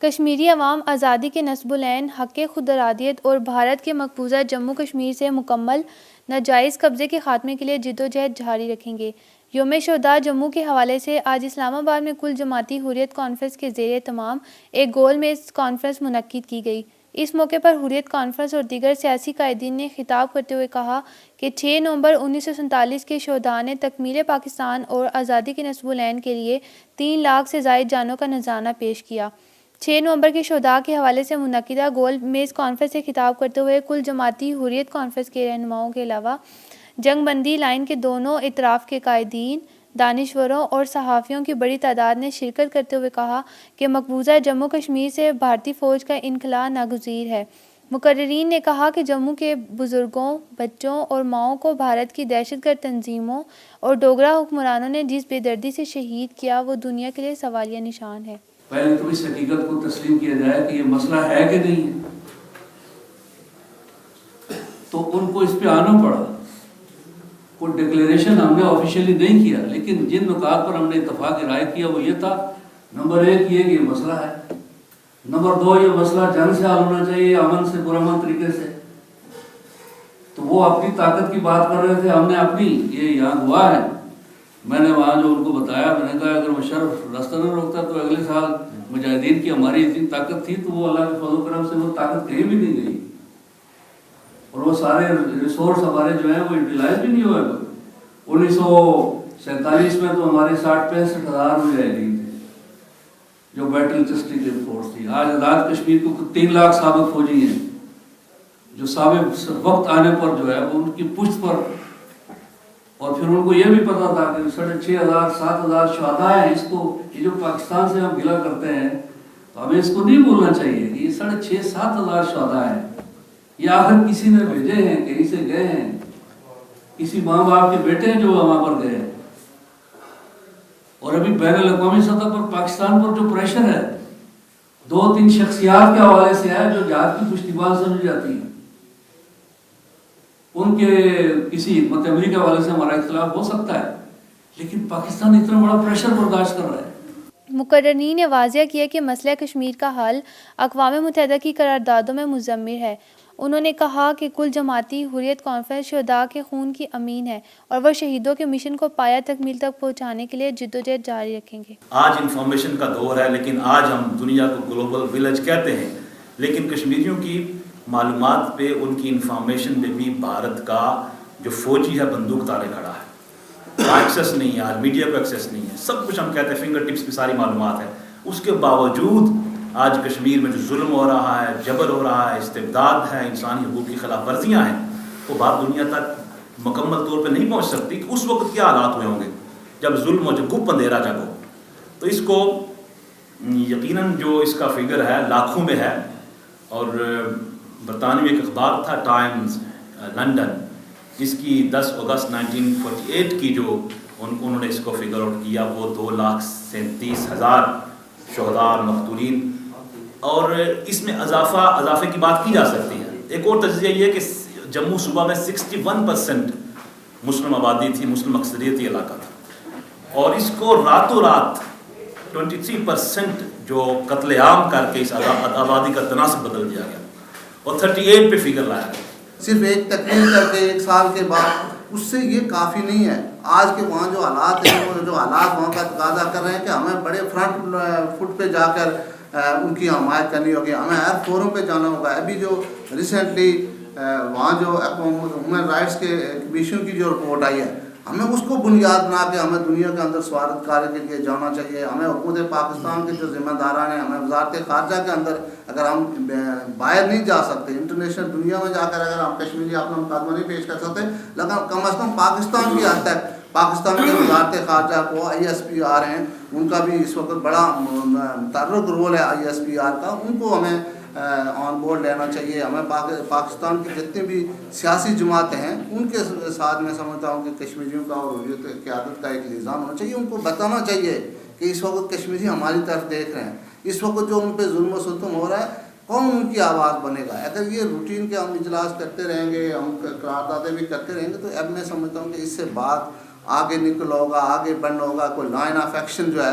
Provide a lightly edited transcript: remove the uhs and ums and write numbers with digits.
کشمیری عوام آزادی کے نصب العین حق خود ارادیت اور بھارت کے مقبوضہ جموں کشمیر سے مکمل ناجائز قبضے کے خاتمے کے لیے جدوجہد جاری رکھیں گے۔ یوم شہداء جموں کے حوالے سے آج اسلام آباد میں کل جماعتی حریت کانفرنس کے زیر اہتمام ایک گول میز کانفرنس منعقد کی گئی۔ اس موقع پر حریت کانفرنس اور دیگر سیاسی قائدین نے خطاب کرتے ہوئے کہا کہ 6 نومبر 1947 کے شہداء نے تکمیل پاکستان اور آزادی کے نصب العین کے لیے 3 لاکھ سے زائد جانوں کا نذرانہ پیش کیا۔ 6 نومبر کے شہداء کے حوالے سے منعقدہ گول میز کانفرنس سے خطاب کرتے ہوئے کل جماعتی حریت کانفرنس کے رہنماؤں کے علاوہ جنگ بندی لائن کے دونوں اطراف کے قائدین، دانشوروں اور صحافیوں کی بڑی تعداد نے شرکت کرتے ہوئے کہا کہ مقبوضہ جموں کشمیر سے بھارتی فوج کا انخلاء ناگزیر ہے۔ مقررین نے کہا کہ جموں کے بزرگوں، بچوں اور ماؤں کو بھارت کی دہشت گرد تنظیموں اور ڈوگرا حکمرانوں نے جس بے دردی سے شہید کیا وہ دنیا کے لیے سوالیہ نشان ہے۔ پہلے تو اس حقیقت کو تسلیم کیا جائے کہ یہ مسئلہ ہے کہ نہیں ہے، تو ان کو اس پہ آنا پڑا۔ کوئی ڈکلیریشن ہم نے آفیشیلی نہیں کیا، لیکن جن نکات پر ہم نے اتفاق رائے کیا وہ یہ تھا، نمبر 1 یہ کہ یہ مسئلہ ہے، نمبر 2 یہ مسئلہ جنگ سے حل ہونا چاہیے، امن سے پرامن طریقے سے۔ تو وہ اپنی طاقت کی بات کر رہے تھے، ہم نے اپنی، یہ یہاں ہوا ہے، میں نے وہاں جو ان کو بتایا، میں نے کہا اگر مشرف راستہ نہ روکتا تو اگلے سال مجاہدین کی ہماری اتنی طاقت تھی تو وہ اللہ کے فضل و کرم سے وہ طاقت کہیں بھی نہیں گئی، اور وہ سارے ریسورس ہمارے جو ہیں وہ یوٹیلائز بھی نہیں ہوئے۔ 1947 میں تو ہمارے 60-65 ہزار مجاہدین تھے جو بیٹل چسٹی کے فورس تھی۔ آج آزاد کشمیر کو 3 لاکھ ثابت فوجی ہیں جو ثابت وقت آنے پر جو ہے وہ ان کی پشت پر، اور پھر ان کو یہ بھی پتا تھا کہ 6,500-7,000 شہداء ہیں، اس کو یہ جو پاکستان سے ہم گلہ کرتے ہیں تو ہمیں اس کو نہیں بولنا چاہیے کہ یہ 6,500-7,000 شہداء ہیں، یہ آخر کسی نے بھیجے ہیں، کہیں سے گئے ہیں، کسی ماں باپ کے بیٹے ہیں جو وہاں پر گئے ہیں۔ اور ابھی بین الاقوامی سطح پر پاکستان پر جو پریشر ہے 2-3 شخصیات کے حوالے سے ہے جو جہاد کی پشتیبان سمجھ جاتی ہیں، ان کے کسی حکمت عملی کے حوالے سے ہمارا اختلاف ہو سکتا ہے، لیکن پاکستان اتنا بڑا پریشر برداشت کر رہا ہے۔ مقررین نے واضح کیا کہ مسئلہ کشمیر کا حل اقوام متحدہ کی قراردادوں میں مضمر ہے۔ انہوں نے کہا کہ کل جماعتی حریت کانفرنس شہداء کے خون کی امین ہے اور وہ شہیدوں کے مشن کو پایہ تکمیل تک پہنچانے کے لیے جدوجہد جاری رکھیں گے۔ آج انفارمیشن کا دور ہے، لیکن آج ہم دنیا کو گلوبل ولیج کہتے ہیں، لیکن کشمیریوں کی معلومات پہ، ان کی انفارمیشن پہ بھی بھارت کا جو فوجی ہے بندوق تارے کھڑا ہے، ایکسیس نہیں ہے، آج میڈیا کو ایکسیس نہیں ہے، سب کچھ ہم کہتے ہیں فنگر ٹپس پہ ساری معلومات ہے۔ اس کے باوجود آج کشمیر میں جو ظلم ہو رہا ہے، جبر ہو رہا ہے، استبداد ہے، انسانی حقوق کی خلاف ورزیاں ہیں، وہ بات دنیا تک مکمل طور پہ نہیں پہنچ سکتی کہ اس وقت کیا حالات ہوئے ہوں گے جب ظلم ہو، جب گپ اندھیرا جب ہو۔ تو اس کو یقیناً جو اس کا فگر ہے لاکھوں میں ہے، اور برطانوی ایک اخبار تھا ٹائمز لنڈن، جس کی 10 اگست 1948 کی جو انہوں نے اس کو فگر آؤٹ کیا، وہ 2,37,000 شہداء مقتولین، اور اس میں اضافے کی بات کی جا سکتی ہے۔ ایک اور تجزیہ یہ ہے کہ جموں صوبہ میں 61% مسلم آبادی تھی، مسلم اکثریتی علاقہ تھا، اور اس کو راتوں رات 23% جو قتل عام کر کے اس آبادی کا تناسب بدل دیا گیا، اور 38 پہ فگر لایا گیا۔ صرف ایک تقریر کر کے 1 سال کے بعد اس سے یہ کافی نہیں ہے۔ آج کے وہاں جو حالات ہیں، وہ جو حالات وہاں کا تقاضا کر رہے ہیں کہ ہمیں بڑے فرنٹ فٹ پہ جا کر ان کی حمایت کرنی ہوگی، ہمیں ہر فورم پہ جانا ہوگا۔ ابھی جو ریسنٹلی وہاں جو ہیومن رائٹس کے کمیشن کی جو رپورٹ آئی ہے، ہمیں اس کو بنیاد بنا کے ہمیں دنیا کے اندر سفارت کاری کے لیے جانا چاہیے۔ ہمیں حکومت پاکستان کے جو ذمہ داران ہیں، ہمیں وزارت خارجہ کے اندر اگر ہم باہر نہیں جا سکتے، انٹرنیشنل دنیا میں جا کر اگر ہم کشمیری اپنا مقدمہ نہیں پیش کر سکتے، لیکن کم از کم پاکستان کی حد تک پاکستان کے وزارت خارجہ کو ISPR ہیں، ان کا بھی اس وقت بڑا متحرک رول ہے ISPR کا، ان کو ہمیں آن بورڈ لینا چاہیے۔ ہمیں پاکستان کی جتنے بھی سیاسی جماعتیں ہیں ان کے ساتھ میں سمجھتا ہوں کہ کشمیریوں کا اور حریت قیادت کا ایک نظام ہونا چاہیے۔ ان کو بتانا چاہیے کہ اس وقت کشمیری ہماری طرف دیکھ رہے ہیں، اس وقت جو ان پہ ظلم و ستم ہو رہا ہے، کون ان کی آواز بنے گا؟ اگر یہ روٹین کے ہم اجلاس کرتے رہیں گے، ہم قراردادیں بھی کرتے رہیں گے، تو اب میں سمجھتا ہوں کہ اس سے بات آگے نکل ہوگا، آگے بڑھنا ہوگا، کوئی لائن آف ایکشن جو ہے